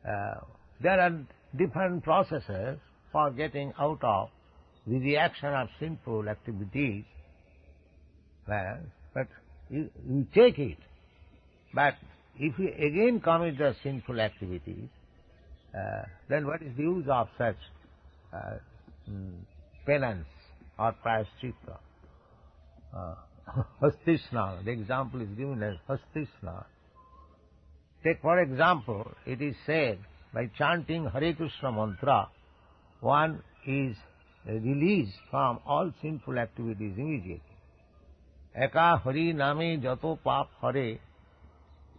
there are different processes for getting out of the reaction of sinful activities. But you take it. But if you again commit the sinful activities, then what is the use of such penance or prayaschitta? Hastisna, the example is given as hastisna. Take for example, it is said by chanting Hare Krishna mantra, one is released from all sinful activities immediately. Eka hari name jato pap hare,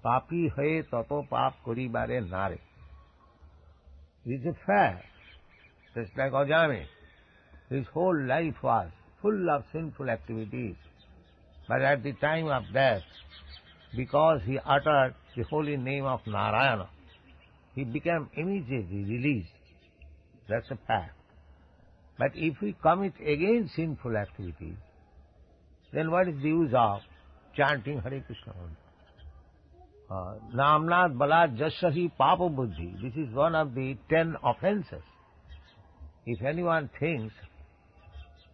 papi hai tato pap karibare nare. It is a fact. Just like Ajami, his whole life was full of sinful activities. But at the time of death, because he uttered the holy name of Narayana, he became immediately released. That's a fact. But if we commit again sinful activities, then what is the use of chanting Hare Krishna? Namnad balad jasyahi papa buddhi. This is one of the 10 offenses. If anyone thinks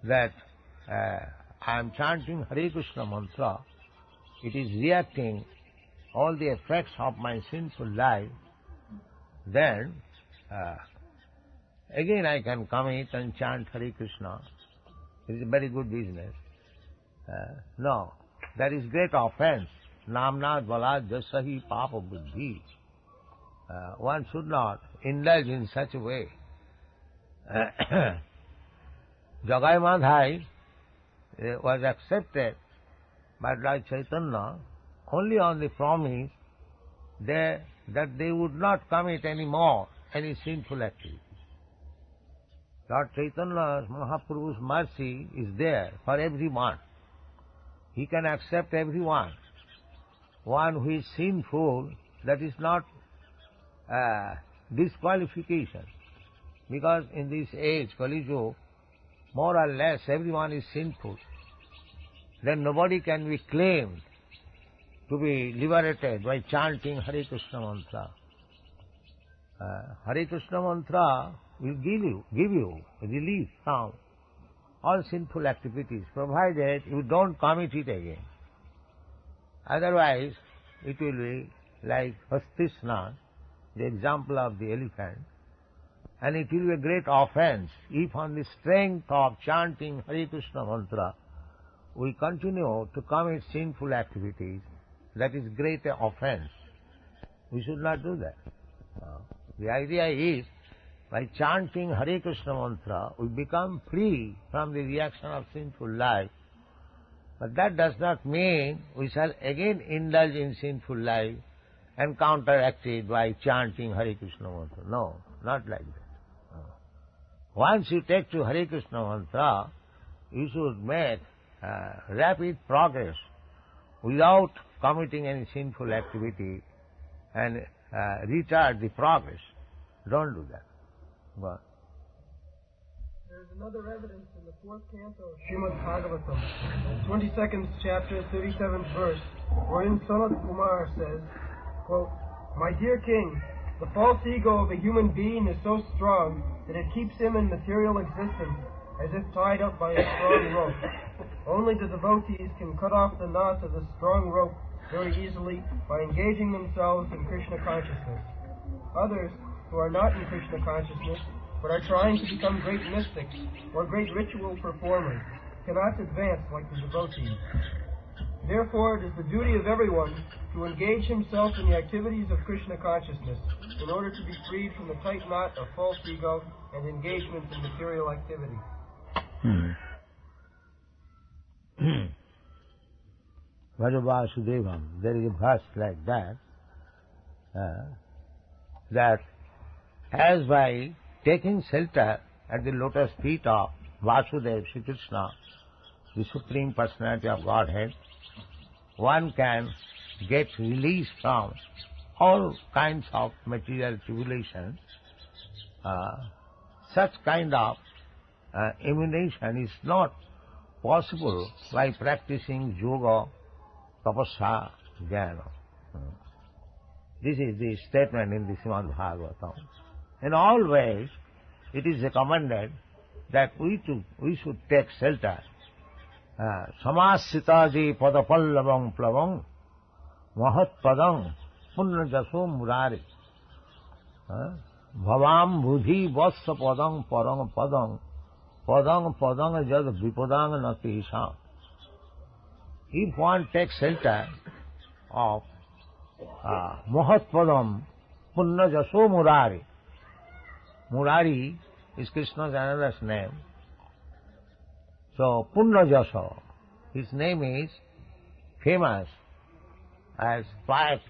that I am chanting Hare Krishna mantra, it is reacting all the effects of my sinful life, then again I can commit and chant Hare Krishna. It is a very good business. No, that is great offense. Namnad balad jasahi papa buddhi. One should not indulge in such a way. Jagai Madhai was accepted by Lord Chaitanya only on the promise that they would not commit any more any sinful activity. Lord Chaitanya's Mahaprabhu's mercy is there for everyone. He can accept everyone. One who is sinful, that is not disqualification. Because in this age, Kali Yuga, more or less everyone is sinful. Then nobody can be claimed to be liberated by chanting Hare Krishna mantra. Hare Krishna mantra will give you relief from all sinful activities, provided you don't commit it again. Otherwise, it will be like Hastisna, the example of the elephant, and it will be a great offense if on the strength of chanting Hare Krishna mantra we continue to commit sinful activities. That is great offense. We should not do that. The idea is, by chanting Hare Krishna mantra, we become free from the reaction of sinful life. But that does not mean we shall again indulge in sinful life and counteract it by chanting Hare Krishna mantra. No, not like that. Once you take to Hare Krishna mantra, you should make rapid progress without committing any sinful activity and retard the progress. Don't do that. But there is another evidence in the 4th canto of ЩrīmadBhāgavatam, 22nd chapter, 37th verse, wherein Sanat Kumar says, quote, "My dear king, the false ego of a human being is so strong that it keeps him in material existence as if tied up by a strong rope. Only the devotees can cut off the knot of the strong rope very easily by engaging themselves in Krishna consciousness. Others, who are not in Krishna consciousness, but are trying to become great mystics or great ritual performers, cannot advance like the devotees. Therefore, it is the duty of everyone to engage himself in the activities of Krishna consciousness in order to be freed from the tight knot of false ego and engagement in material activity." Vasudevam, there is a verse like that, that as by taking shelter at the lotus feet of Vasudeva, Sri Krishna, the Supreme Personality of Godhead, one can get release from all kinds of material tribulations. Such kind of emanation is not possible by practicing yoga, tapasya, jnana. This is the statement in the ЩrīmadBhāgavatam. In all ways, it is recommended that we should take shelter. Samasitaji padapallavang plavang mahat padang punnajaso murari bhavam buddhi vassa padang parang padang padang padang jad vipadang natisha. If one takes shelter of mahat padam punnajaso murari, Murari is Krishna's another name. So, Punnajasa, his name is famous as piety,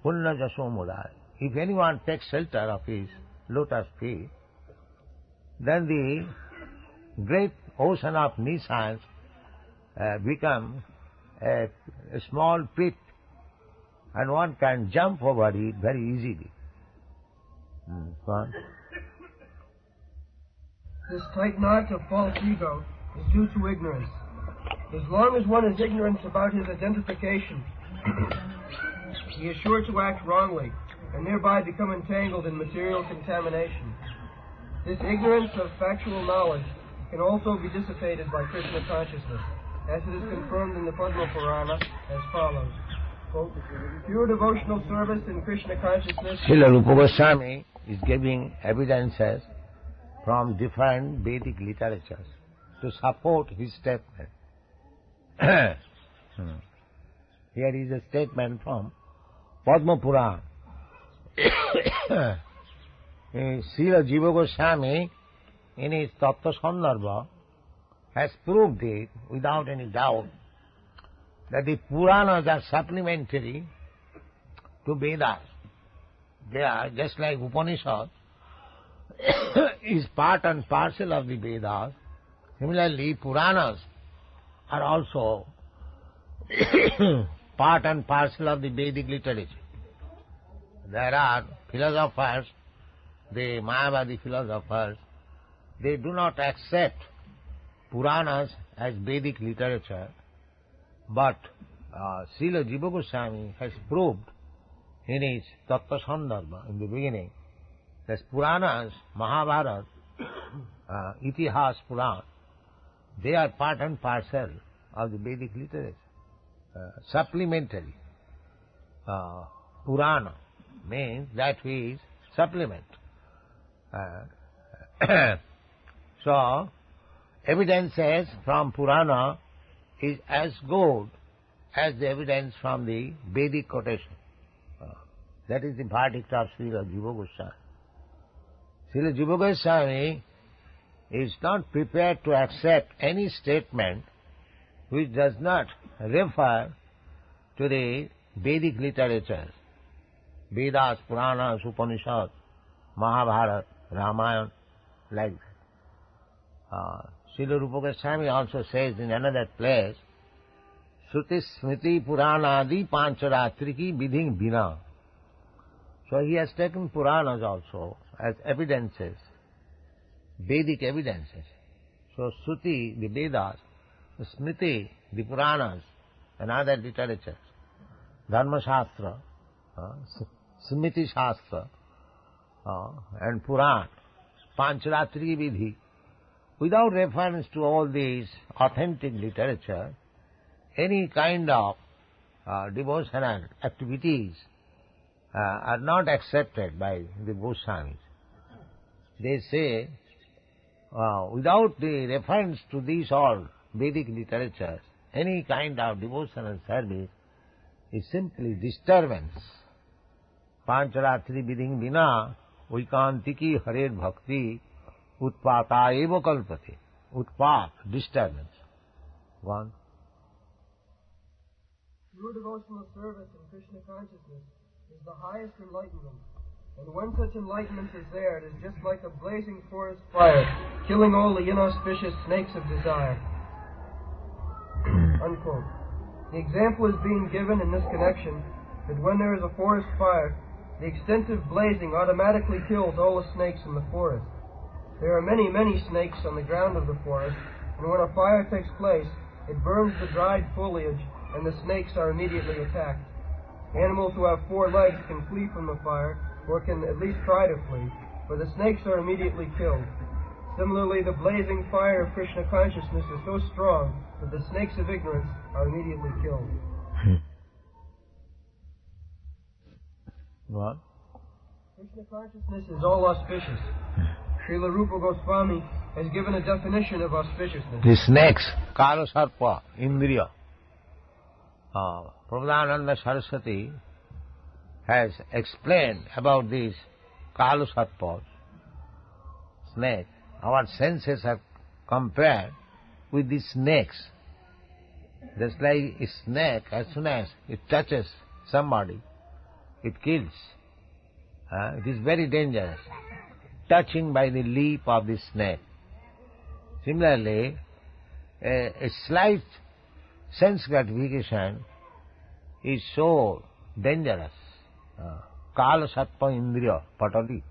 Punnajaso Murari. If anyone takes shelter of his lotus feet, then the great ocean of nescience become a small pit, and one can jump over it very easily. This tight knot of false ego is due to ignorance. As long as one is ignorant about his identification, he is sure to act wrongly and thereby become entangled in material contamination. This ignorance of factual knowledge can also be dissipated by Krishna consciousness, as it is confirmed in the Padma Purana as follows. Quote, pure devotional service in Krishna consciousness. Srila Goswami is giving evidences from different Vedic literatures to support his statement. Here is a statement from Padma Purana. Srila Jiva Goswami in his Tattva Sandarbha has proved it without any doubt that the Puranas are supplementary to Vedas. They are just like Upanishad is part and parcel of the Vedas. Similarly, Puranas are also part and parcel of the Vedic literature. There are philosophers, the Mayavadi philosophers, they do not accept Puranas as Vedic literature, but Srila Jiva Goswami has proved in his Tattva Sandarbha in the beginning that Puranas, Mahabharata, Itihas Purana, they are part and parcel of the Vedic literature. Supplementary. Purana means that is supplement. So, evidences from Purana is as good as the evidence from the Vedic quotation. That is the verdict of Srila Jiva Goswami. Srila Jiva Goswami is not prepared to accept any statement which does not refer to the Vedic literature, Vedas, Puranas, Upanishads, Mahabharata, Ramayana, like that. Srila Rupa Goswami also says in another place, Shruti Smriti Puranadi Pancharatriki Vidhi Bina. So he has taken Puranas also as evidences, Vedic evidences. So Shruti, the Vedas, Smriti, the Puranas, and other literatures, Dharma Shastra, Smriti Shastra, and Puran, Pancharatriki Vidhi. Without reference to all these authentic literature, any kind of devotional activities are not accepted by the Goswamis. They say, without the reference to these all Vedic literatures, any kind of devotional service is simply disturbance. Pancharatri vidhi vina vaikantiki hare bhakti utpata eva kalpate. Utpat, disturbance. One. Pure devotional service in Krishna consciousness is the highest enlightenment. And when such enlightenment is there, it is just like a blazing forest fire, killing all the inauspicious snakes of desire. Unquote. The example is being given in this connection that when there is a forest fire, the extensive blazing automatically kills all the snakes in the forest. There are many, many snakes on the ground of the forest, and when a fire takes place, it burns the dried foliage, and the snakes are immediately attacked. Animals who have 4 legs can flee from the fire, or can at least try to flee, for the snakes are immediately killed. Similarly, the blazing fire of Krishna consciousness is so strong that the snakes of ignorance are immediately killed. What? Krishna consciousness is all auspicious. Srila Rupa Goswami has given a definition of auspiciousness. The snakes, Kala Sarpa, Indriya. Prabhupada Saraswati has explained about these Kala Sarpas, snake. Our senses are compared with the snakes. Just like a snake, as soon as it touches somebody, it kills. It is very dangerous. Touching by the leaf of the snake. Similarly, a slight sense gratification is so dangerous. Kala Satpa Indriya Patali.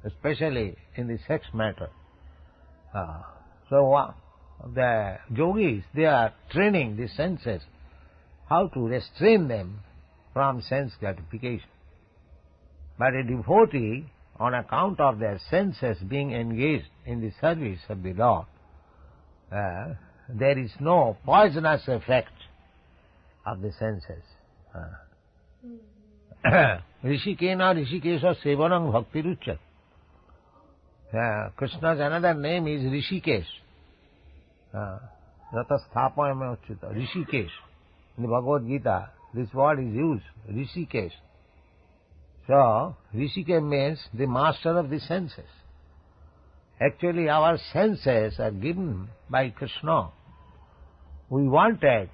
Especially in the sex matter. So the yogis, they are training the senses how to restrain them from sense gratification. But a devotee, on account of their senses being engaged in the service of the Lord, there is no poisonous effect of the senses. Rishikena Rishikesha Sevanam Bhaktiruchat. Krishna's another name is Rishikesh. Ratasthapayame Uchita. Rishikesh. In the Bhagavad-gītā, this word is used, Rishikesh. So, Rishikesh means the master of the senses. Actually, our senses are given by Krishna. We wanted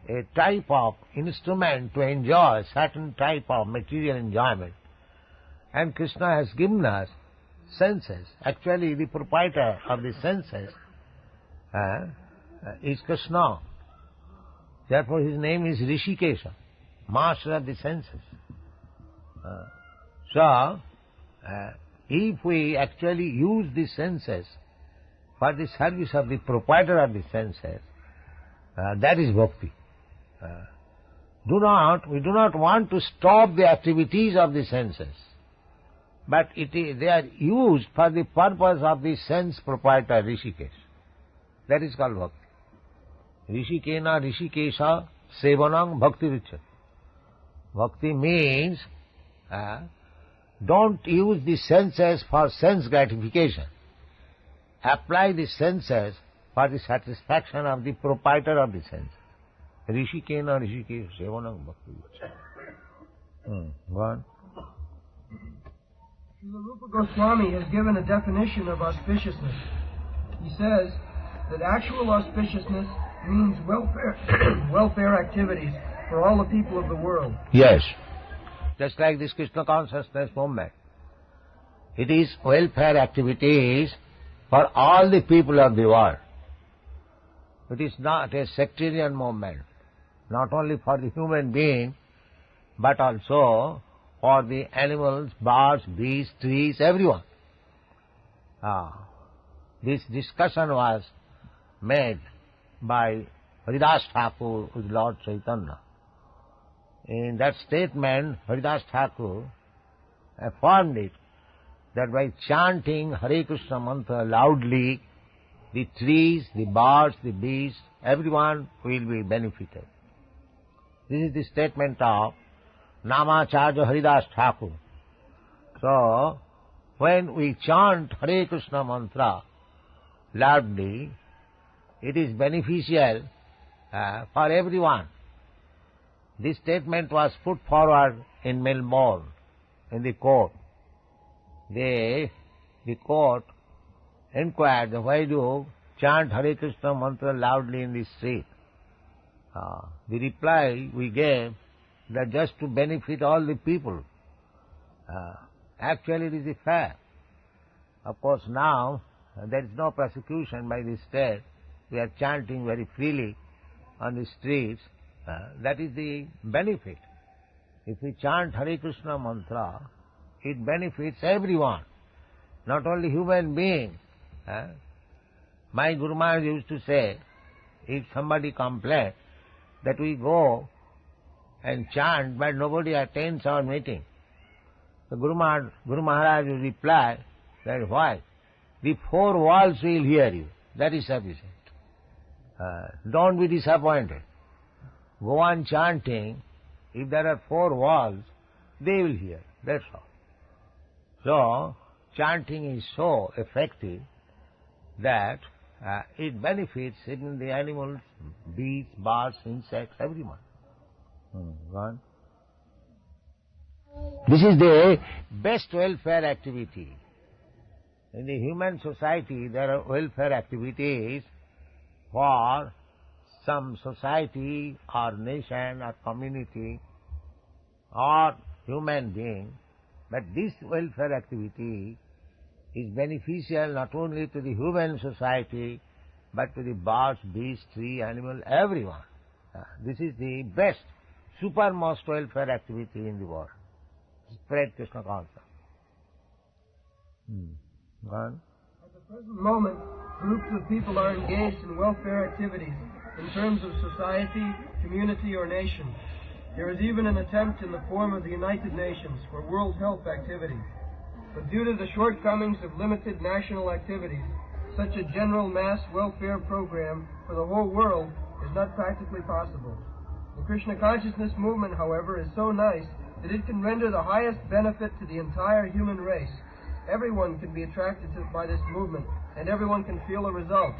a type of instrument to enjoy certain type of material enjoyment. And Krishna has given us senses. Actually, the proprietor of the senses is Krishna. Therefore, his name is Rishikesha, master of the senses. So, if we actually use the senses for the service of the proprietor of the senses, that is bhakti. We do not want to stop the activities of the senses, but they are used for the purpose of the sense proprietor, Rishikesh. That is called bhakti. Rishikena Rishikesha Sevanam Bhakti Richat. Bhakti means don't use the senses for sense gratification. Apply the senses for the satisfaction of the proprietor of the senses. Rishikena Rishikesha Sevanam Bhakti Richat. Go on. Srila Rupa Goswami has given a definition of auspiciousness. He says that actual auspiciousness means welfare activities for all the people of the world. Yes. Just like this Krishna Consciousness movement. It is welfare activities for all the people of the world. It is not a sectarian movement, not only for the human being, but also for the animals, birds, beasts, trees, everyone. This discussion was made by Haridas Thakur with Lord Chaitanya. In that statement, Haridas Thakur affirmed it, that by chanting Hare Krishna mantra loudly, the trees, the birds, the beasts, everyone will be benefited. This is the statement of Namacharya Haridas Thakur. So, when we chant Hare Krishna mantra loudly, it is beneficial for everyone. This statement was put forward in Melbourne, in the court. The court inquired, why do you chant Hare Krishna mantra loudly in the street? The reply we gave, that just to benefit all the people. Actually, it is a fact. Of course, now there is no persecution by the state. We are chanting very freely on the streets. That is the benefit. If we chant Hare Krishna mantra, it benefits everyone, not only human beings. My Guru Maharaj used to say, if somebody complains that we go and chant, but nobody attends our meeting. The Guru Maharaj will reply that why? The four walls will hear you. That is sufficient. Don't be disappointed. Go on chanting. If there are four walls, they will hear. That's all. So, chanting is so effective that it benefits even the animals, beasts, birds, insects, everyone. Go on. This is the best welfare activity. In the human society, there are welfare activities for some society or nation or community or human being. But this welfare activity is beneficial not only to the human society, but to the birds, beasts, tree, animal, everyone. This is the best, supermost welfare activity in the world. Spread Krishna consciousness. At the present moment, groups of people are engaged in welfare activities in terms of society, community, or nation. There is even an attempt in the form of the United Nations for World Health activities. But due to the shortcomings of limited national activities, such a general mass welfare program for the whole world is not practically possible. The Krishna Consciousness movement, however, is so nice that it can render the highest benefit to the entire human race. Everyone can be attracted by this movement, and everyone can feel a result.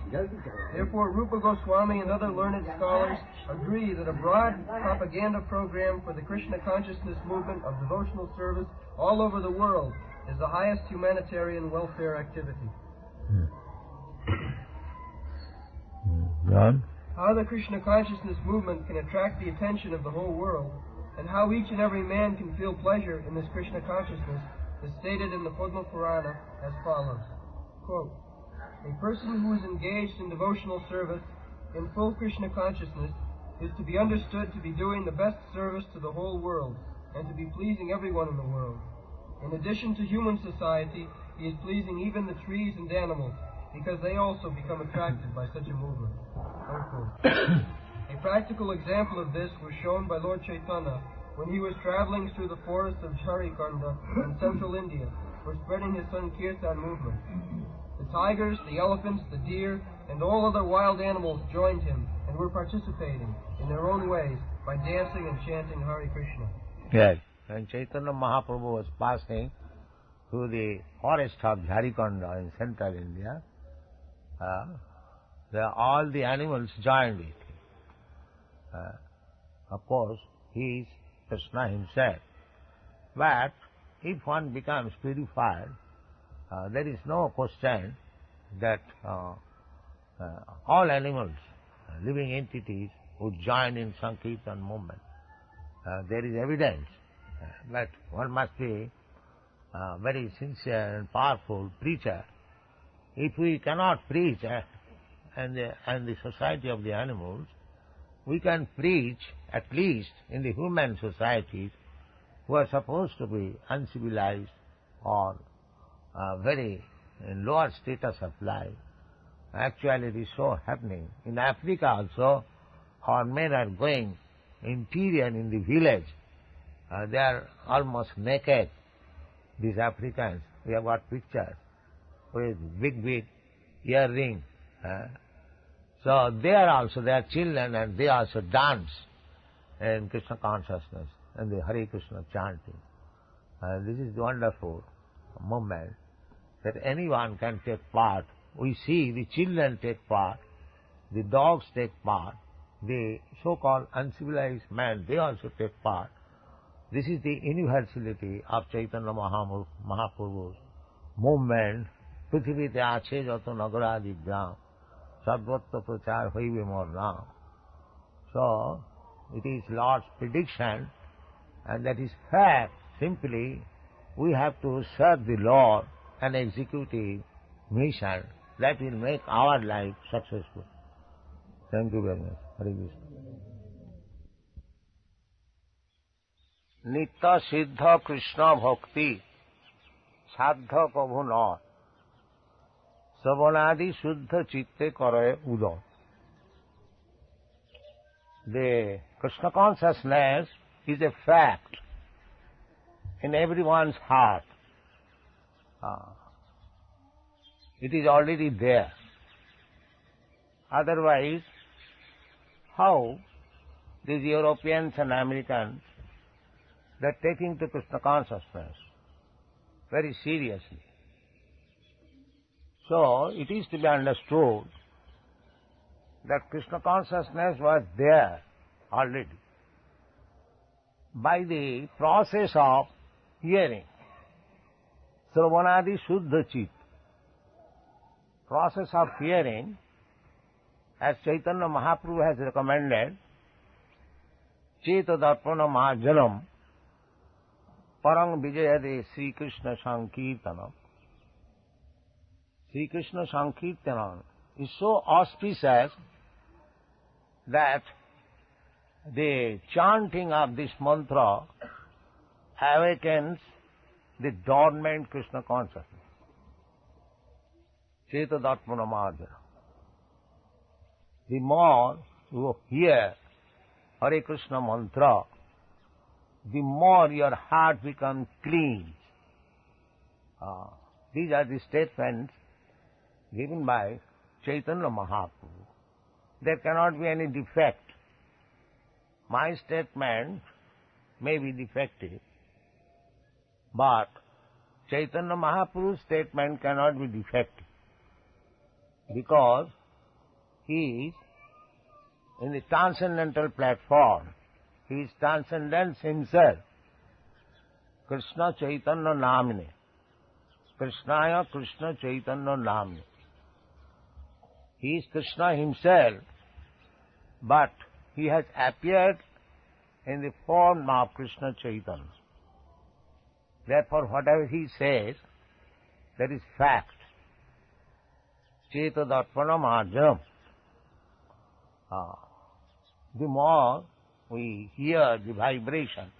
Therefore, Rupa Goswami and other learned scholars agree that a broad propaganda program for the Krishna Consciousness movement of devotional service all over the world is the highest humanitarian welfare activity. How the Krishna Consciousness movement can attract the attention of the whole world, and how each and every man can feel pleasure in this Krishna Consciousness is stated in the Padma Purana as follows. Quote, a person who is engaged in devotional service in full Krishna consciousness is to be understood to be doing the best service to the whole world and to be pleasing everyone in the world. In addition to human society, he is pleasing even the trees and animals because they also become attracted by such a movement. Unquote. A practical example of this was shown by Lord Chaitanya when he was traveling through the forests of Jharkhand in central India for spreading his Sankirtan movement. The tigers, the elephants, the deer, and all other wild animals joined him and were participating in their own ways by dancing and chanting Hare Krishna. Yes, when Chaitanya Mahaprabhu was passing through the forest of Jharkhand in central India, all the animals joined with him. Of course, he is Krishna himself. But if one becomes purified, there is no question that all animals, living entities, would join in Sankirtan movement. There is evidence, but one must be a very sincere and powerful preacher. If we cannot preach and the society of the animals, we can preach at least in the human societies who are supposed to be uncivilized or very lower status of life. Actually, it is so happening. In Africa also, our men are going interior in the village. They are almost naked, these Africans. We have got pictures with big earrings. So they are children, and they also dance in Krishna consciousness and the Hare Krishna chanting. This is the wonderful moment that anyone can take part. We see the children take part, the dogs take part, the so-called uncivilized men, they also take part. This is the universality of Chaitanya Mahaprabhu's movement. Prithivite ache jato nagaradi gram, sarvatva prachar hoibe mor naam. So, it is Lord's prediction, and that is fact. Simply, we have to serve the Lord and execute His mission. That will make our life successful. Thank you very much. Hare Krishna. Nitya Siddha Krishna Bhakti Sadha Prabhu Nath Savanadi Shuddha Chitte Karaye Udam. The Krishna consciousness is a fact in everyone's heart. It is already there. Otherwise, how these Europeans and Americans, they are taking to Krishna consciousness very seriously. So, it is to be understood that Krishna consciousness was there already by the process of hearing. Sravanadi Shuddha Chit. Process of hearing, as Chaitanya Mahaprabhu has recommended, Cheta Darpana Majanam Parang Vijayade Sri Krishna Sankirtanam. Sri Krishna Sankirtanam is so auspicious that the chanting of this mantra awakens the dormant Krishna consciousness. Cheta Darpana Majanam. The more you hear Hare Krishna mantra, the more your heart becomes clean. These are the statements given by Chaitanya Mahaprabhu. There cannot be any defect. My statement may be defective, but Chaitanya Mahaprabhu's statement cannot be defective, because he is in the transcendental platform. He is transcendence himself. Krishna Chaitanya Namine. Krishnaya Krishna Chaitanya Namine. He is Krishna himself, but he has appeared in the form of Krishna Chaitanya. Therefore, whatever he says, that is fact. Cheta Darpana Majanam. The more we hear the vibration,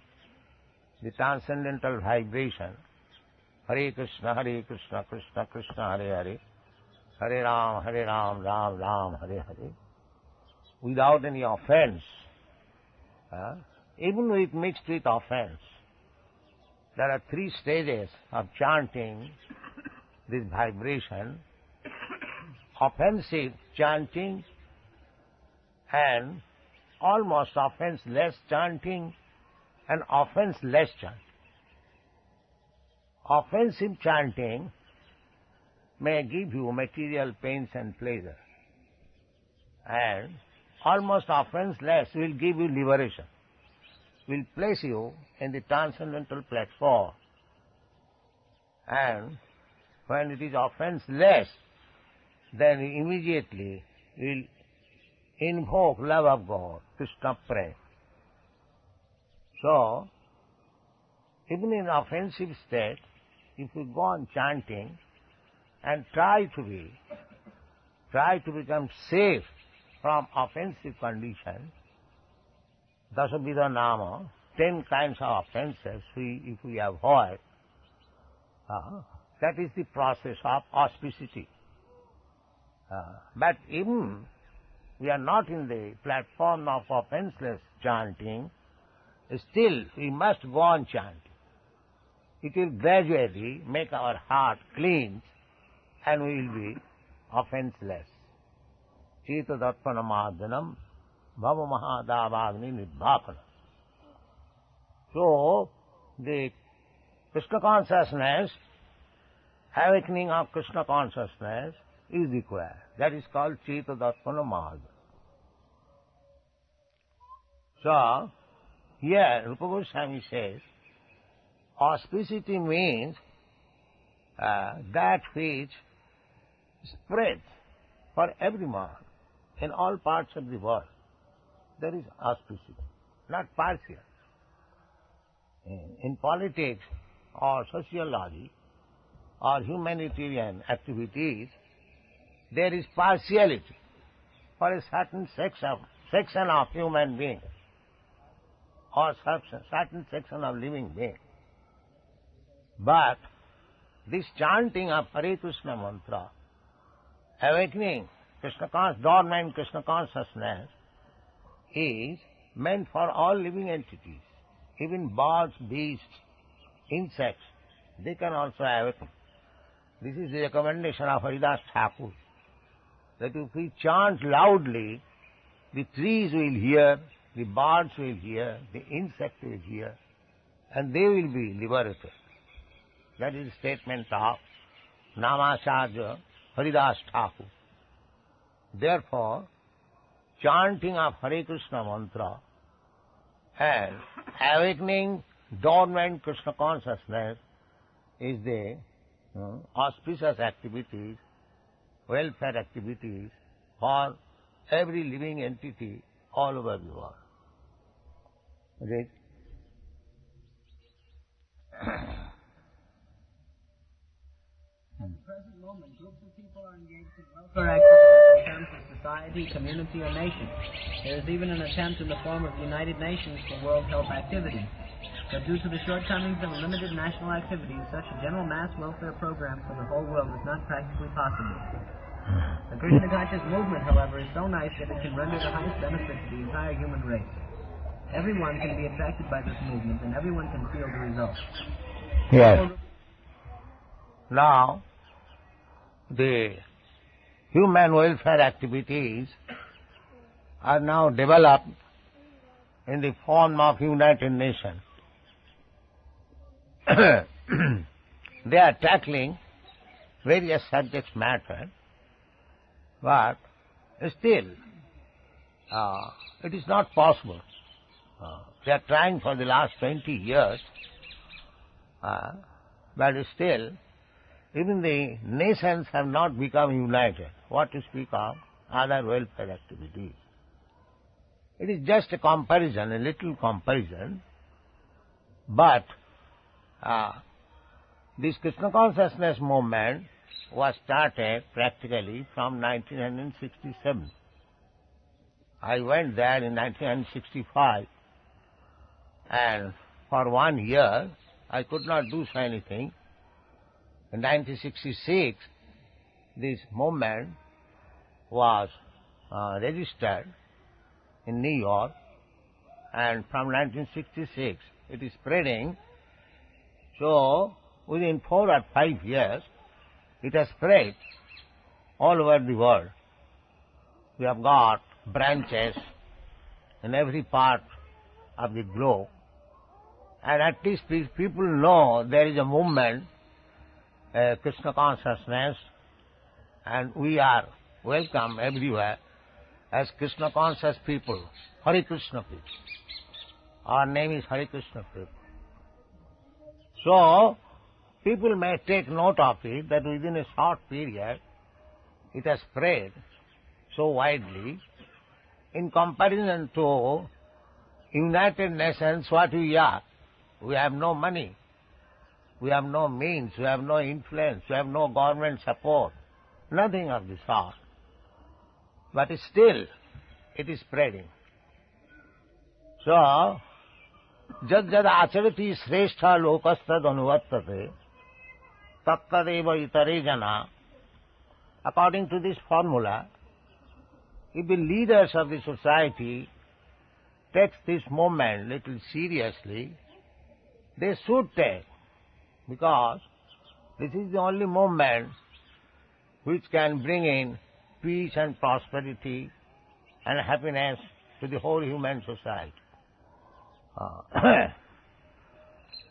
the transcendental vibration, Hare Krishna, Krishna Krishna, Hare Hare, Hare Ram, Ram Ram, Hare Hare, without any offense, even with mixed with offense. There are three stages of chanting this vibration: offensive chanting, and almost offenseless chanting, and offenseless chanting. Offensive chanting may give you material pains and pleasure, and almost offenseless will give you liberation, will place you in the transcendental platform. And when it is offenseless, then immediately will invoke love of God, Krishna Prem. So, even in offensive state, if you go on chanting and try to become safe from offensive conditions, Dasavidha Nama, 10 kinds of offenses, if we avoid, that is the process of auspicity. But even we are not in the platform of offenseless chanting, still we must go on chanting. It will gradually make our heart clean and we will be offenseless. Cheta Darpana Majanam Bhava Mahadavagni Nidbhakana. So, the Krishna consciousness, awakening of Krishna consciousness is required. That is called Cheta Darpana Majanam. So, here Rupa Goswami says, auspicity means that which spreads for everyone in all parts of the world. There is auspicity, not partial. In politics or sociology or humanitarian activities, there is partiality for a certain section of human beings or certain section of living beings. But this chanting of Hare Krishna mantra, awakening dormant Krishna consciousness, is meant for all living entities. even birds, beasts, insects, they can also awaken. This is the recommendation of Haridas Thakur, that if we chant loudly, the trees will hear, the birds will hear, the insects will hear, and they will be liberated. That is the statement of Namacharya Haridas Thakur. Therefore, chanting of Hare Krishna mantra and awakening dormant Krishna consciousness is the auspicious activities, welfare activities for every living entity all over the world. Right? At the present moment, groups of people are engaged in welfare activities in terms of society, community, or nation. There is even an attempt in the form of the United Nations for World Health Activity. But due to the shortcomings of limited national activities, such a general mass welfare program for the whole world is not practically possible. The Krishna Conscious movement, however, is so nice that it can render the highest benefit to the entire human race. Everyone can be attracted by this movement, and everyone can feel the results. Yes. Now, the human welfare activities are now developed in the form of United Nations. They are tackling various subject matter, but still it is not possible. They are trying for the last 20 years, but still even the nations have not become united. What to speak of other welfare activities? It is just a comparison, a little comparison, but this Krishna Consciousness movement was started practically from 1967. I went there in 1965, and for 1 year I could not do anything. In 1966, this movement was registered in New York, and from 1966 it is spreading. So within 4 or 5 years it has spread all over the world. We have got branches in every part of the globe, and at least people know there is a movement, Krishna Consciousness, and we are welcome everywhere as Krishna Conscious people, Hare Krishna people. Our name is Hare Krishna people. So, people may take note of it that within a short period it has spread so widely. In comparison to United Nations, what we are, we have no money, we have no means, we have no influence, we have no government support, nothing of the sort. But still, it is spreading. So, jad jad acharati shrestha lokastad anuvartate tattadeva itare jana. According to this formula, if the leaders of the society take this movement little seriously, they should take, because this is the only movement which can bring in peace and prosperity and happiness to the whole human society.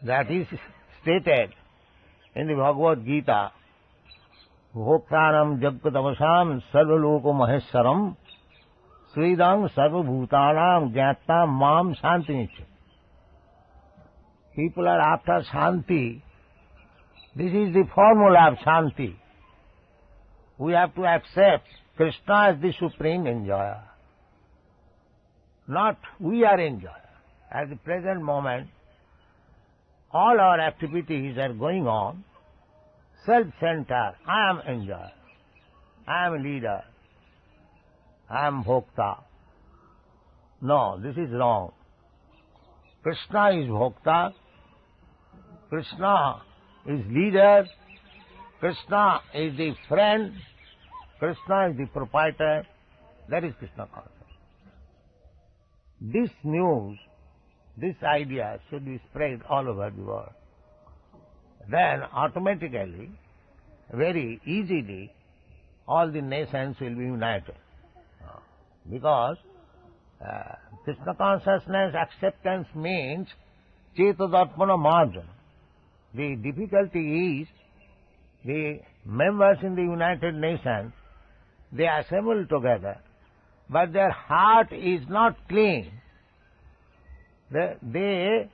That is stated in the Bhagavad-gītā, Bhoktāram Jaggatavasam Sarvaloko Maheswaram Sridam Sarvabhutanam Jnattam Mam Shantinicca. People are after Shanti. This is the formula of Shanti. We have to accept Krishna as the supreme enjoyer. Not we are enjoyer. At the present moment, all our activities are going on self-centered. I am enjoyer. I am leader. I am bhokta. No, this is wrong. Krishna is bhokta. Krishna is leader. Krishna is the friend. Krishna is the proprietor. That is Krishna consciousness. This news, this idea should be spread all over the world. Then automatically, very easily, all the nations will be united. Because Krishna consciousness acceptance means Cetadarpana margana. The difficulty is the members in the United Nations, they assemble together, but their heart is not clean. They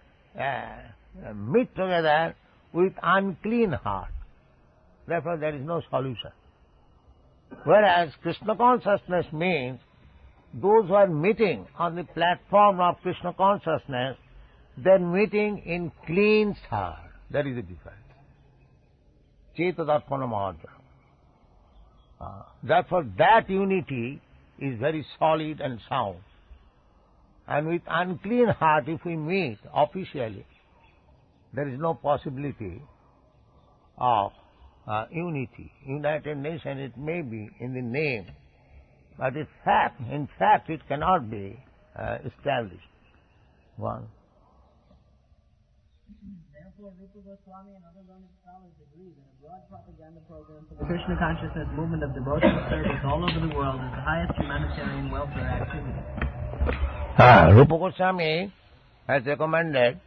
meet together with unclean heart. Therefore there is no solution. Whereas Krishna consciousness means those who are meeting on the platform of Krishna consciousness, they are meeting in clean heart. That is the difference. Cetadarpana margana. Therefore that unity is very solid and sound. And with unclean heart, if we meet officially, there is no possibility of unity. United Nations, it may be in the name, but in fact it cannot be established. One. Therefore, Rupa Goswami and other learned scholars agree that a broad propaganda program for the Krishna consciousness movement of devotional service all over the world is the highest humanitarian welfare activity. Rupa Goswami has recommended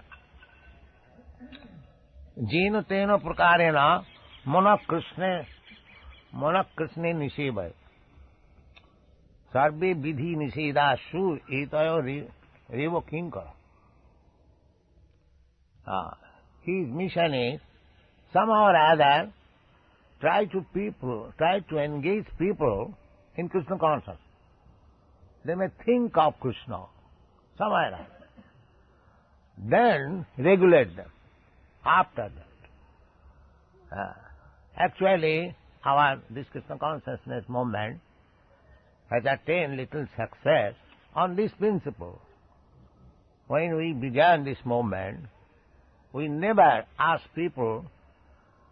Jena Tena Prakarena Mana Krishna Nishebhaya Sarve Vidhi Nisheda Shu Etayo Revo Kinkara. His mission is somehow or other try to engage people in Krishna consciousness. They may think of Krishna somewhere else. Then regulate them after that. Actually, this Krishna consciousness movement has attained little success on this principle. When we began this movement, we never asked people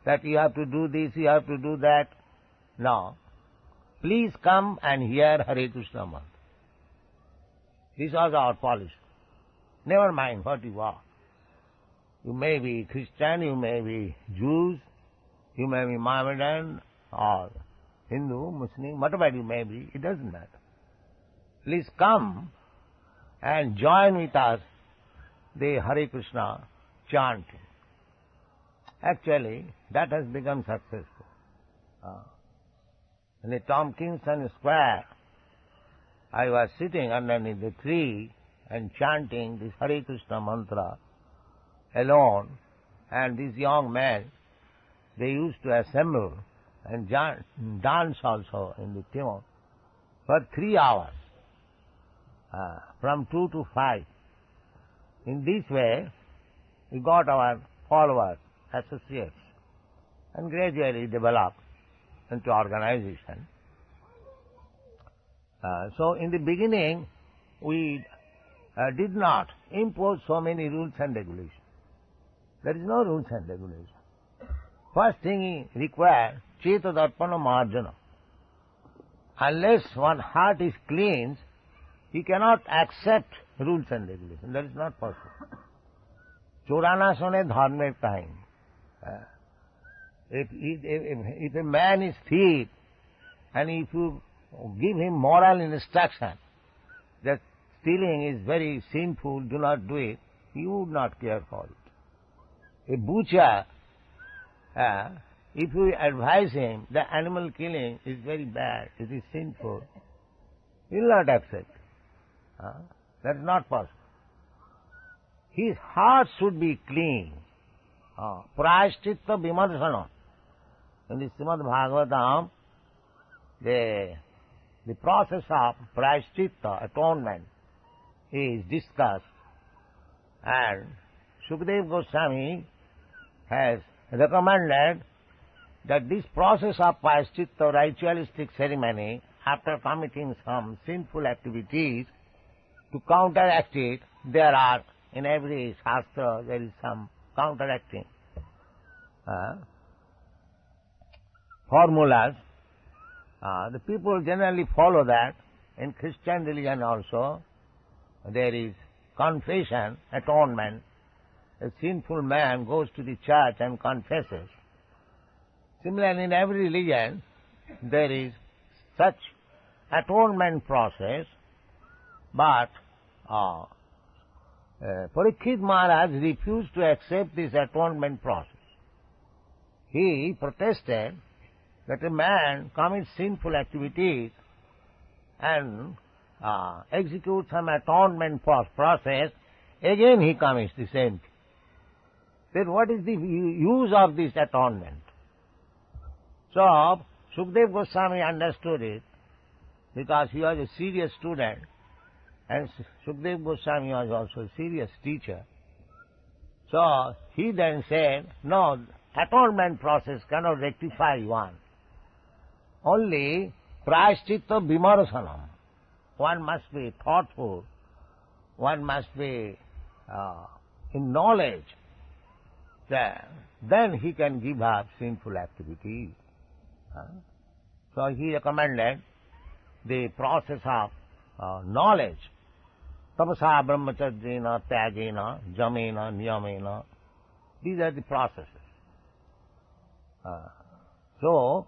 that you have to do this, you have to do that. No. Please come and hear Hare Krishna mantra. This was our policy. Never mind what you are. You may be Christian, you may be Jews, you may be Mohammedan or Hindu, Muslim, whatever you may be, it doesn't matter. Please come and join with us the Hare Krishna chanting. Actually, that has become successful. In the Tompkinson Square, I was sitting underneath the tree and chanting this Hare Krishna mantra alone, and these young men, they used to assemble and dance also in the tune for 3 hours, from 2 to 5. In this way, we got our followers, associates, and gradually developed into organization. So in the beginning, we did not impose so many rules and regulations. There is no rules and regulations. First thing required, Cetadarpana marjana. Unless one heart is cleansed, he cannot accept rules and regulations. That is not possible. Chorana sone dharme time. If a man is thief, and if you give him moral instruction that stealing is very sinful, do not do it, he would not care for it. A butcher, if you advise him that animal killing is very bad, it is sinful, he will not accept. That is not possible. His heart should be clean. Prayashchitta vimarsana. In the ЩrīmadBhāgavatam, the process of prayashchitta, atonement, is discussed, and Sukadeva Goswami has recommended that this process of prayashchitta, ritualistic ceremony, after committing some sinful activities, to counteract it, there are, in every shastra, there is some counteracting formulas. The people generally follow that. In Christian religion also, there is confession, atonement. A sinful man goes to the church and confesses. Similarly, in every religion, there is such atonement process, but Parikshit Maharaj refused to accept this atonement process. He protested that a man commits sinful activities and executes some atonement process, again he commits the same thing. Then what is the use of this atonement? So, Sukadeva Goswami understood it because he was a serious student and Sukadeva Goswami was also a serious teacher. So, he then said, no, atonement process cannot rectify one. Only prayaschitta vimarsanam. One must be thoughtful, one must be in knowledge, then he can give up sinful activities. So he recommended the process of knowledge. Tapasa, brahmacharjena, tyagena, jamena, niyamena. These are the processes. So,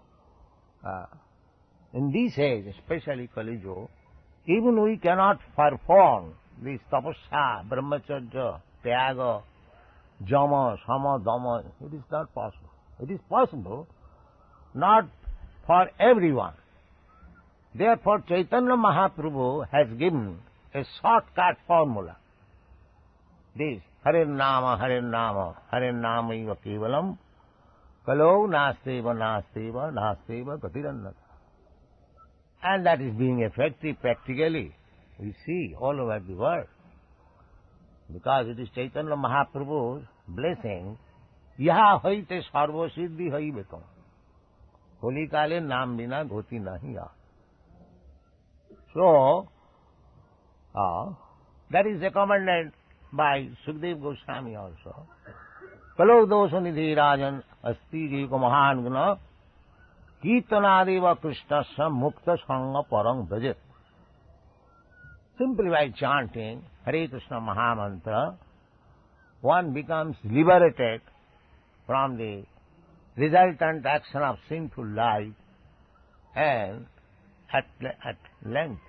in this age, especially Kali Yuga, even we cannot perform this tapasya, brahmacharya, tyaga, jama, sama, dhamma. It is not possible. It is possible, not for everyone. Therefore, Chaitanya Mahaprabhu has given a shortcut formula. This, Hare Nama, Hare Nama, Hare Nama iva kevalam, kalo nasteva, nasteva, nasteva gatirannata. And that is being effective practically. We see all over the world. Because it is Chaitanya Mahaprabhu's blessing, yaha haite sarva siddhi haivetam. Holi kale naam bina goti nahi ya. So, that is recommended by Sukadeva Goswami also. Kalo dosha nidhi rajan asti jiko mahan guna Kirtanadeva Krishnasya mukta sangha parang bhajet. Simply by chanting Hare Krishna Mahamantra, one becomes liberated from the resultant action of sinful life, and at length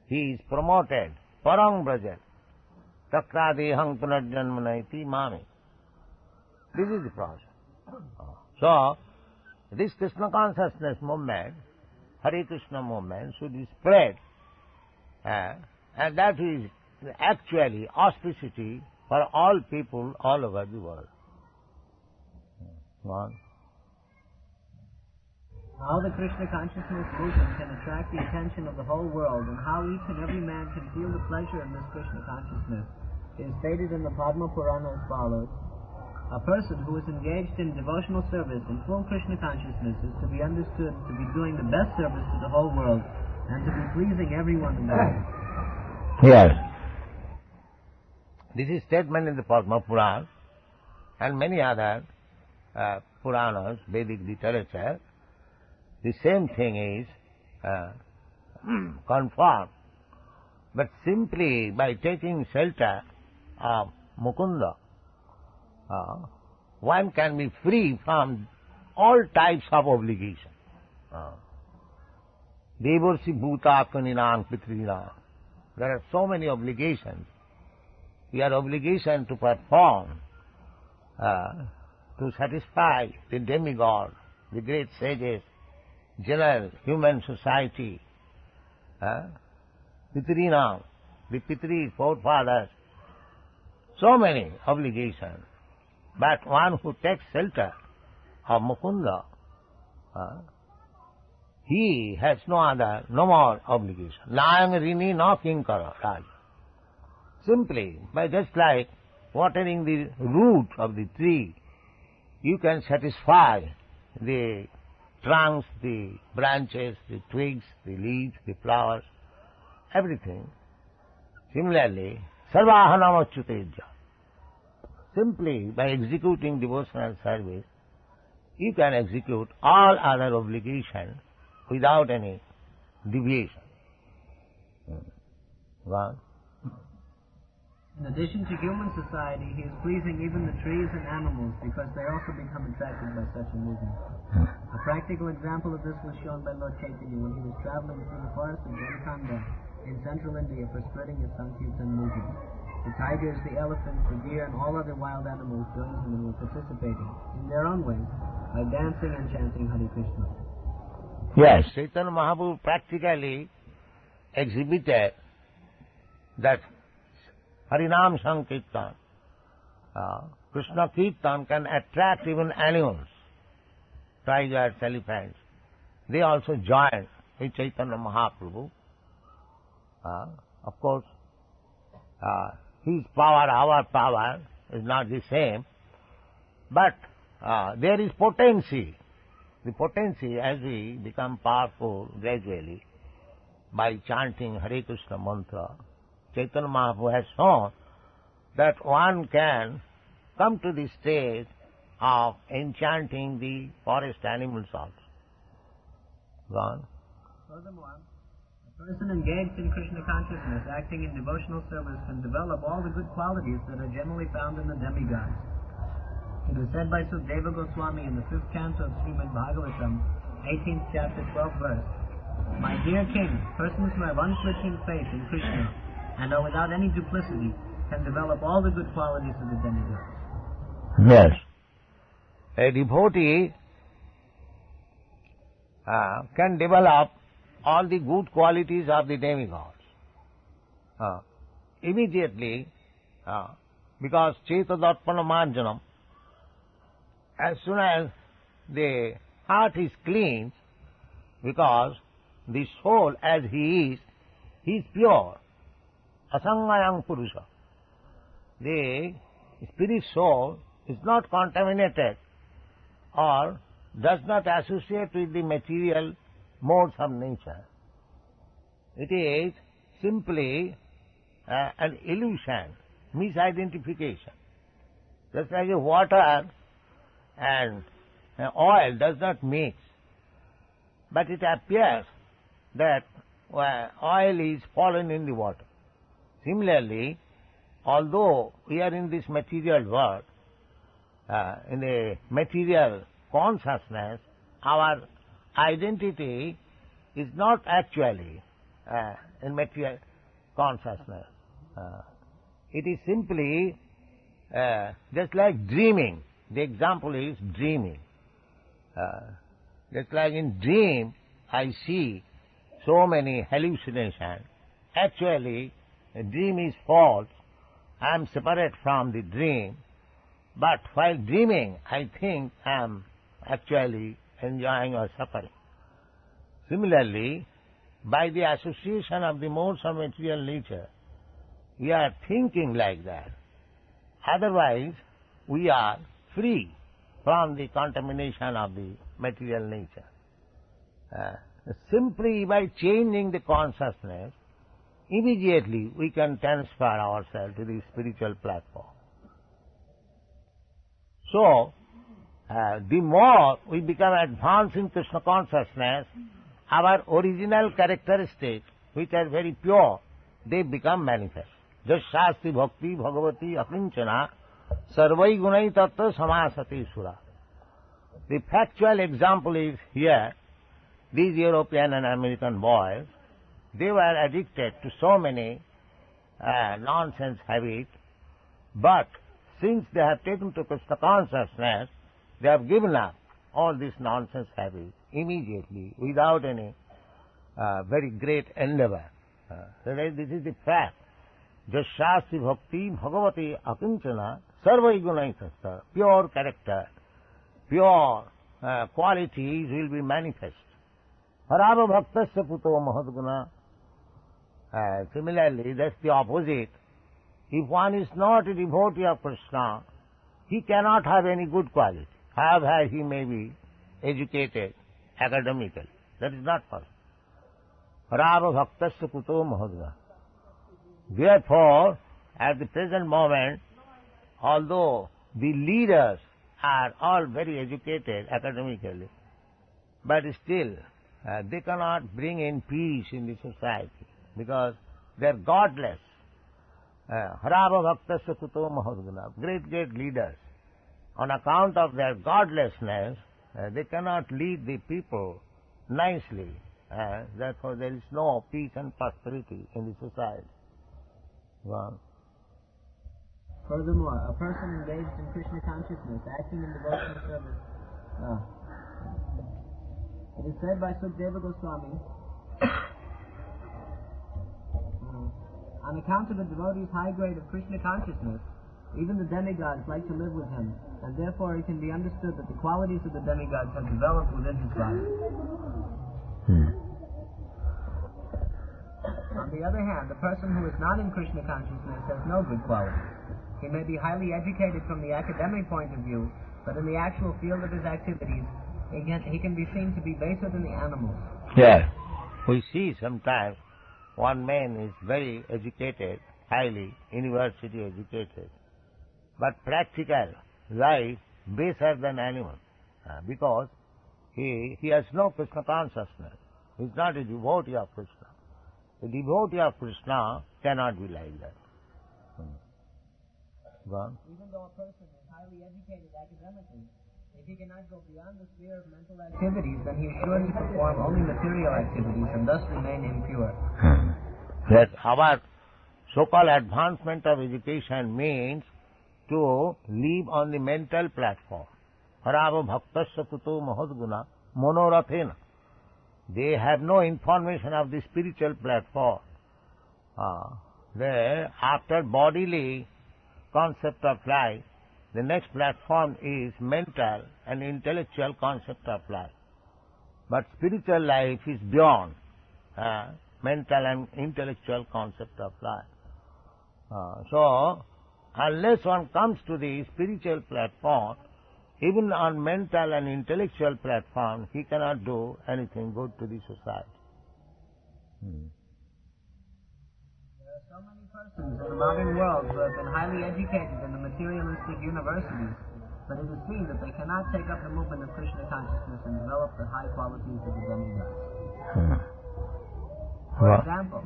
he is promoted. Parang bhajet. Takradehang punarjanmanaiti mami. This is the process. So, this Krishna consciousness movement, Hare Krishna movement, should be spread, and that is actually auspicity for all people all over the world. One. How the Krishna consciousness movement can attract the attention of the whole world, and how each and every man can feel the pleasure in this Krishna consciousness, is stated in the Padma Purana as follows. A person who is engaged in devotional service in full Krishna consciousness is to be understood to be doing the best service to the whole world and to be pleasing everyone in the world. Yes. This is statement in the Padma Purana and many other Puranas, Vedic literature. The same thing is confirmed. But simply by taking shelter of Mukunda, one can be free from all types of obligation. Devarsi bhuta kaninam pitrinam. There are so many obligations. We are obligation to perform, to satisfy the demigod, the great sages, general human society, pitrinam, the pitris, forefathers, so many obligations. But one who takes shelter of Mukunda, he has no more obligation. Nayang rini no kinkara raja. Simply, by just like watering the root of the tree, you can satisfy the trunks, the branches, the twigs, the leaves, the flowers, everything. Similarly, sarvahanam achyuteja. Simply by executing devotional service, you can execute all other obligations without any deviation. One. In addition to human society, he is pleasing even the trees and animals because they also become attracted by such a movement. A practical example of this was shown by Lord Chaitanya when he was traveling through the forest of Jharkhand in central India for spreading his Sankirtan movement. The tigers, the elephants, the deer, and all other wild animals joined him and were participating, in their own way, by dancing and chanting Hare Krishna. Yes, Chaitanya Mahaprabhu practically exhibited that Harinam Sankirtan, Krishna Kirtan can attract even animals, tigers, elephants. They also join with Chaitanya Mahaprabhu. Of course, his power, our power is not the same, but there is potency. The potency, as we become powerful gradually by chanting Hare Krishna mantra, Chaitanya Mahaprabhu has shown that one can come to the stage of enchanting the forest animals also. Gone. Furthermore, a person engaged in Krishna consciousness, acting in devotional service, can develop all the good qualities that are generally found in the demigods. It was said by Sukadeva Goswami in the 5th canto of ЩrīmadBhāgavatam, 18th chapter, 12th verse, "My dear king, persons who have unflinching faith in Krishna and are without any duplicity can develop all the good qualities of the demigods." Yes. A devotee can develop all the good qualities of the demigods. Immediately, because Cetadarpana Marjanam, as soon as the heart is clean, because the soul as he is pure, asangayang purusha. The spirit soul is not contaminated or does not associate with the material modes of nature. It is simply an illusion, misidentification. Just like water and oil does not mix, but it appears that oil is fallen in the water. Similarly, although we are in this material world, in the material consciousness, our identity is not actually in material consciousness. It is simply just like dreaming. The example is dreaming. Just like in dream, I see so many hallucinations. Actually, a dream is false. I am separate from the dream. But while dreaming, I think I am actually enjoying or suffering. Similarly, by the association of the modes of material nature, we are thinking like that. Otherwise, we are free from the contamination of the material nature. Simply by changing the consciousness, immediately we can transfer ourselves to the spiritual platform. So, the more we become advanced in Krishna consciousness, our original characteristics, which are very pure, they become manifest. Jasyasti bhakti bhagavati akinchana sarvai gunai tattva samasati sura. The factual example is here, these European and American boys, they were addicted to so many nonsense habits, but since they have taken to Krishna consciousness, they have given up all these nonsense habits immediately, without any very great endeavor. This is the fact. Jasyasti bhakti bhagavati akinchana sarvai gunai tattva. Pure character, pure qualities will be manifest. Harava bhaktasya puto mahadguna. Similarly, that's the opposite. If one is not a devotee of Krishna, he cannot have any good quality, however he may be educated academically. That is not possible. Harava bhaktasya puto mahadguna. Therefore, at the present moment, although the leaders are all very educated academically, but still they cannot bring in peace in the society because they are godless. Harava Bhaktasya Kuto Mahadguna, great leaders, on account of their godlessness, they cannot lead the people nicely. Therefore there is no peace and prosperity in the society. Well, furthermore, a person engaged in Krishna consciousness, acting in devotional service. It is said by Sukadeva Goswami, on account of the devotee's high grade of Krishna consciousness, even the demigods like to live with him, and therefore it can be understood that the qualities of the demigods have developed within his body. On the other hand, the person who is not in Krishna consciousness has no good qualities. He may be highly educated from the academic point of view, but in the actual field of his activities, he can be seen to be baser than the animals. Yes. We see sometimes one man is very educated, highly university educated, but practical life baser than animals, because he has no Krishna consciousness. He is not a devotee of Krishna. A devotee of Krishna cannot be like that. Even though a person is highly educated academically, if he cannot go beyond the sphere of mental activities, then he is sure to perform only material activities and thus remain impure. That our so-called advancement of education means to live on the mental platform. Harava bhaktasya kuto mahadguna monorathena. They have no information of the spiritual platform. After bodily concept of life, the next platform is mental and intellectual concept of life. But spiritual life is beyond mental and intellectual concept of life. So, unless one comes to the spiritual platform, even on mental and intellectual platform, he cannot do anything good to the society. There are so many persons in the modern world who have been highly educated in the materialistic universities, but it is seen that they cannot take up the movement of Krishna consciousness and develop the high qualities of the demigods. For example,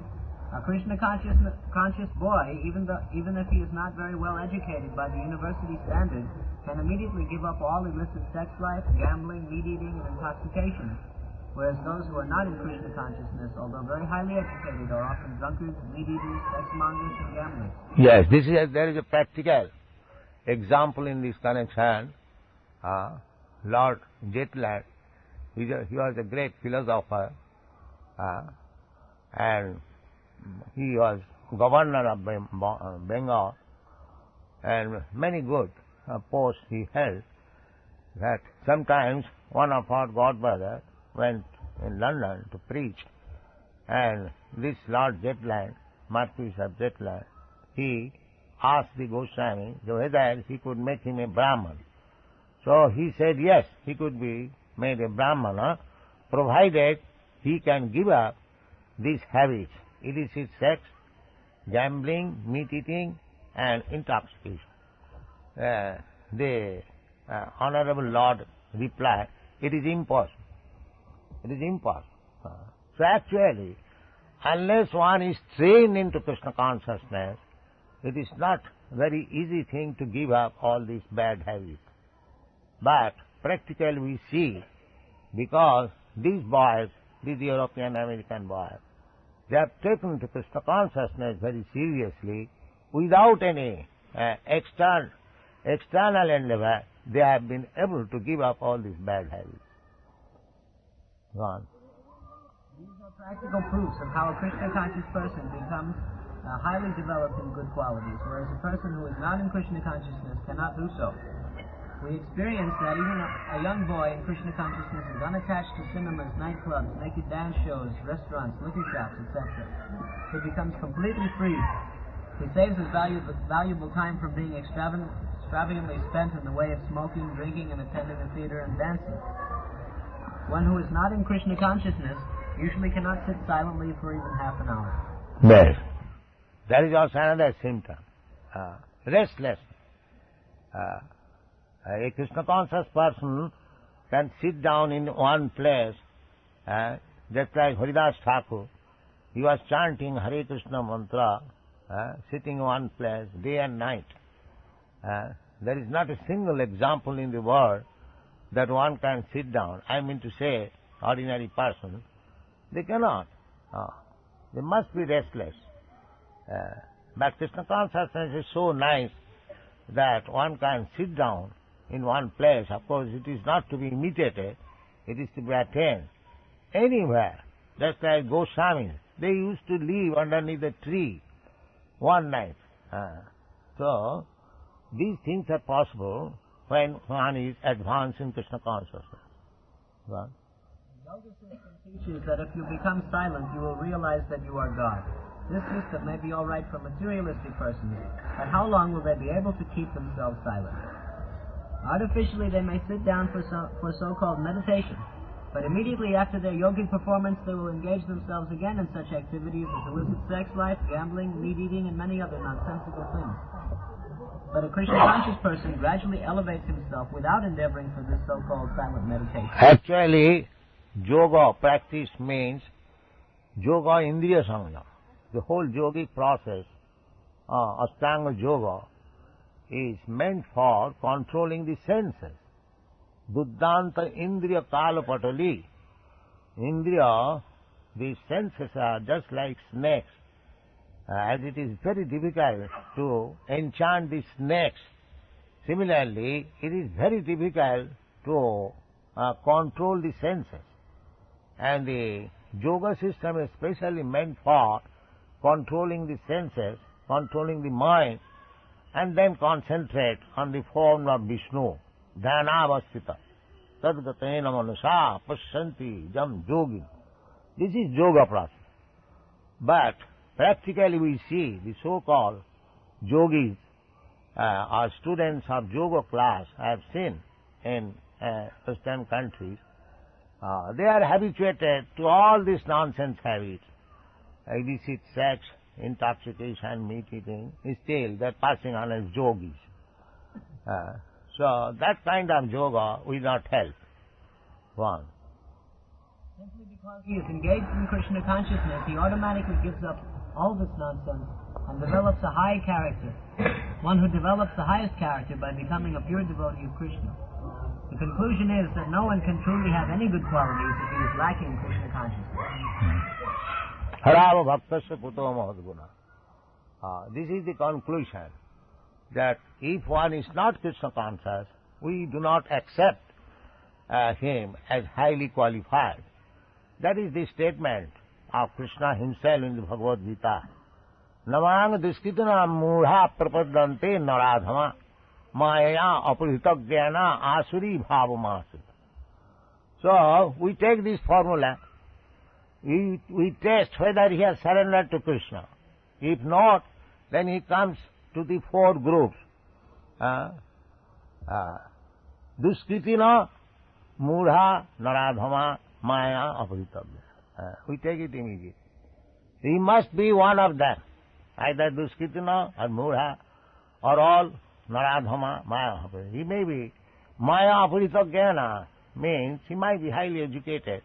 a Krishna conscious boy, even if he is not very well educated by the university standard, can immediately give up all illicit sex life, gambling, meat eating, and intoxication, whereas those who are not in Krishna consciousness, although very highly educated, are often drunkards, meat eaters, sex-mongers, and gamblers. Yes, there is a practical example in this connection. Lord Jetland, he was a great philosopher, and he was governor of Bengal, and many good posts he held. That sometimes one of our godbrothers went in London to preach, and this Lord Jetland, Marquis of Jetland, he asked the Goswami whether he could make him a Brahman. So he said yes, he could be made a Brahmana, provided he can give up these habits: illicit sex, gambling, meat eating, and intoxication. The Honorable Lord replied, it is impossible. It is impossible. So actually, unless one is trained into Krishna consciousness, it is not very easy thing to give up all these bad habits. But practically we see, because these boys, these European American boys, they have taken to Krishna consciousness very seriously, without any external endeavor, they have been able to give up all these bad habits. Gone. These are practical proofs of how a Krishna conscious person becomes highly developed in good qualities, whereas a person who is not in Krishna consciousness cannot do so. We experience that even a young boy in Krishna consciousness is unattached to cinemas, nightclubs, naked dance shows, restaurants, liquor shops, etc. He becomes completely free. He saves his valuable time from being extravagantly spent in the way of smoking, drinking, and attending the theater and dancing. One who is not in Krishna consciousness usually cannot sit silently for even half an hour. Yes. That is also another symptom. Restless. A Krishna conscious person can sit down in one place, just like Haridas Thakur. He was chanting Hare Krishna mantra sitting in one place day and night. There is not a single example in the world that one can sit down. I mean to say, ordinary person, they cannot. They must be restless. But Krishna consciousness is so nice that one can sit down in one place. Of course, it is not to be imitated, it is to be attained anywhere. Just like Goswamis, they used to live underneath a tree one night. So, these things are possible when one is advanced in Krishna consciousness. Well? Yoga system teaches that if you become silent, you will realize that you are God. This system may be all right for materialistic persons, but how long will they be able to keep themselves silent? Artificially, they may sit down for so-called meditation, but immediately after their yogic performance, they will engage themselves again in such activities as illicit sex life, gambling, meat-eating, and many other nonsensical things. But a Krishna-conscious person gradually elevates himself without endeavoring for this so-called silent meditation. Actually, yoga practice means yoga indriya samyam. The whole yogic process, Ashtanga yoga, is meant for controlling the senses. Buddhanta indriya kalapatali. Indriya, the senses are just like snakes. As it is very difficult to enchant the snakes, similarly, it is very difficult to control the senses. And the yoga system is specially meant for controlling the senses, controlling the mind, and then concentrate on the form of Vishnu. Dhyanavastita. Tadgatena manasa pasyanti jam yogi. This is yoga process. But practically we see the so-called yogis or students of yoga class I have seen in Western countries. They are habituated to all these nonsense habits. Illicit sex, intoxication, meat eating. Still they are passing on as yogis. So that kind of yoga will not help one. Simply because he is engaged in Krishna consciousness, he automatically gives up all this nonsense and develops a high character. One who develops the highest character by becoming a pure devotee of Krishna. The conclusion is that no one can truly have any good qualities if he is lacking Krishna consciousness. Harava bhaktasya puto mahadguna. This is the conclusion, that if one is not Krishna conscious, we do not accept him as highly qualified. That is the statement of Krishna himself in the Bhagavad-gītā. Namang diskitana mūಢā prapadante naradhama maya apuritagyana asuri bhavamāsita. So, we take this formula, we test whether he has surrendered to Krishna. If not, then he comes to the four groups. Duskritina mūಢā naradhama maya apuritabhya. We take it immediately. He must be one of them, either duskritina or mūಢā, or all naradhama maya apuritabhya. He may be maya apuritagyana, means he might be highly educated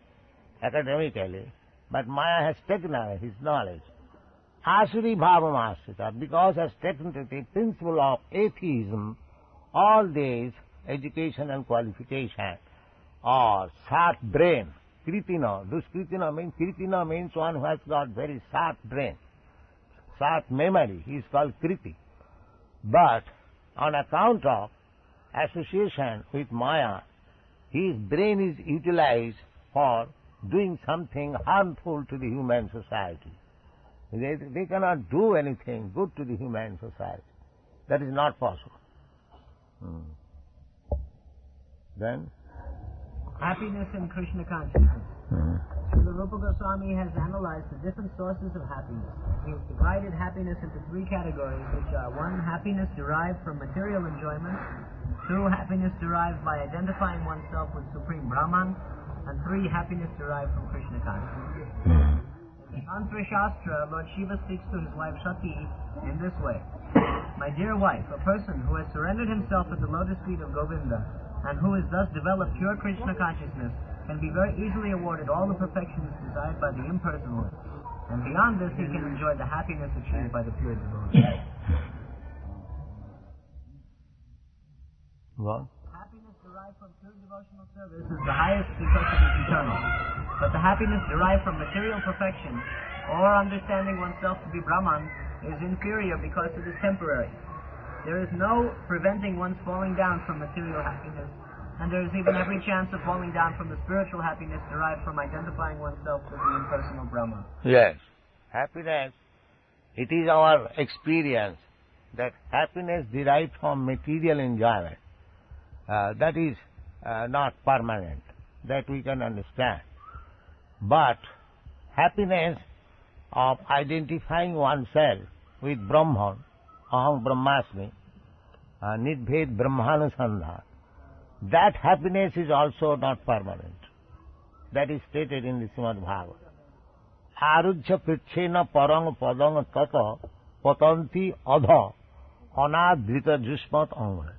academically, but maya has taken away his knowledge. Asuri bhavamāsita, because has taken to the principle of atheism, all these education and qualification or sharp brain. Kritina, duskritina means one who has got very sharp brain, sharp memory. He is called kriti. But on account of association with Maya, his brain is utilized for doing something harmful to the human society. They cannot do anything good to the human society. That is not possible. Then? Happiness in Krishna consciousness. Srila Rupa Goswami has analyzed the different sources of happiness. He has divided happiness into three categories, which are 1. Happiness derived from material enjoyment, 2. Happiness derived by identifying oneself with Supreme Brahman, and 3. Happiness derived from Krishna consciousness. In the Tantra Shastra, Lord Shiva speaks to his wife Sati in this way. My dear wife, a person who has surrendered himself at the lotus feet of Govinda, and who has thus developed pure Krishna consciousness, can be very easily awarded all the perfections desired by the impersonalists. And beyond this, he can enjoy the happiness achieved by the pure devotee. What? Happiness derived from pure devotional service is the highest because it is eternal. But the happiness derived from material perfection, or understanding oneself to be Brahman, is inferior because it is temporary. There is no preventing one's falling down from material happiness, and there is even every chance of falling down from the spiritual happiness derived from identifying oneself with the impersonal Brahman. Yes. Happiness, it is our experience that happiness derived from material enjoyment, that is not permanent, that we can understand. But happiness of identifying oneself with Brahman, Aham Brahmasmi, Nidbhed Brahmanusandha, that happiness is also not permanent. That is stated in the ЩrīmadBhāgavatam. Arujya Pritchena Parang Padang Tata Patanti Adha Anadrita Jusmat Amra.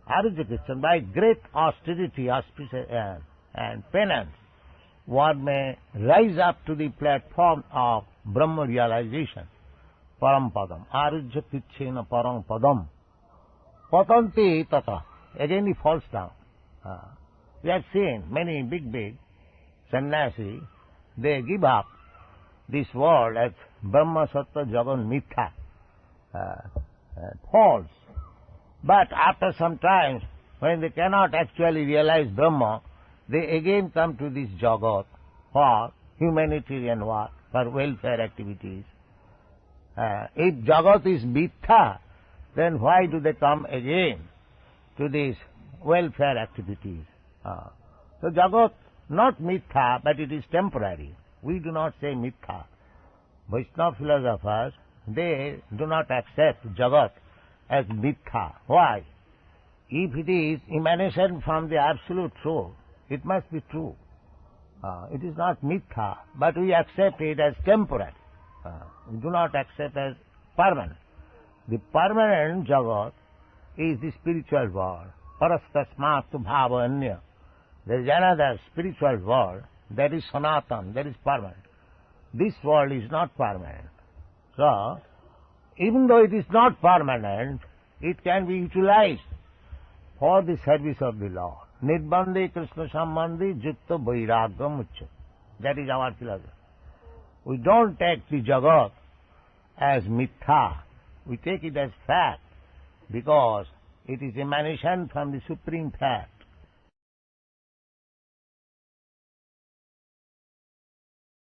Arujya Pritchena, by great austerity and penance, one may rise up to the platform of Brahma realization. Parampadam. Arujya Pritchena Parang Padam. Patanti Tata. Again he falls down. We have seen many big sannyasi, they give up this world as Brahma Sattva Jagan Mithya, false. But after some time, when they cannot actually realize Brahma, they again come to this Jagat for humanitarian work, for welfare activities. If Jagat is Mithya, then why do they come again to these welfare activities? So Jagat, not Mithya, but it is temporary. We do not say Mithya. Vaishnava philosophers, they do not accept Jagat as Mithya. Why? If it is emanation from the Absolute Truth, it must be true. It is not Mithya, but we accept it as temporary. We do not accept as permanent. The permanent Jagat is the spiritual world. Parastasmatu bhava anya. There is another spiritual world that is Sanatan, that is permanent. This world is not permanent. So, even though it is not permanent, it can be utilized for the service of the Lord. Nirbandhe Krishna Sambandhi Jutta Vairagam Uccha. That is our philosophy. We don't take the Jagat as Mithya. We take it as fact because it is emanation from the Supreme Fact.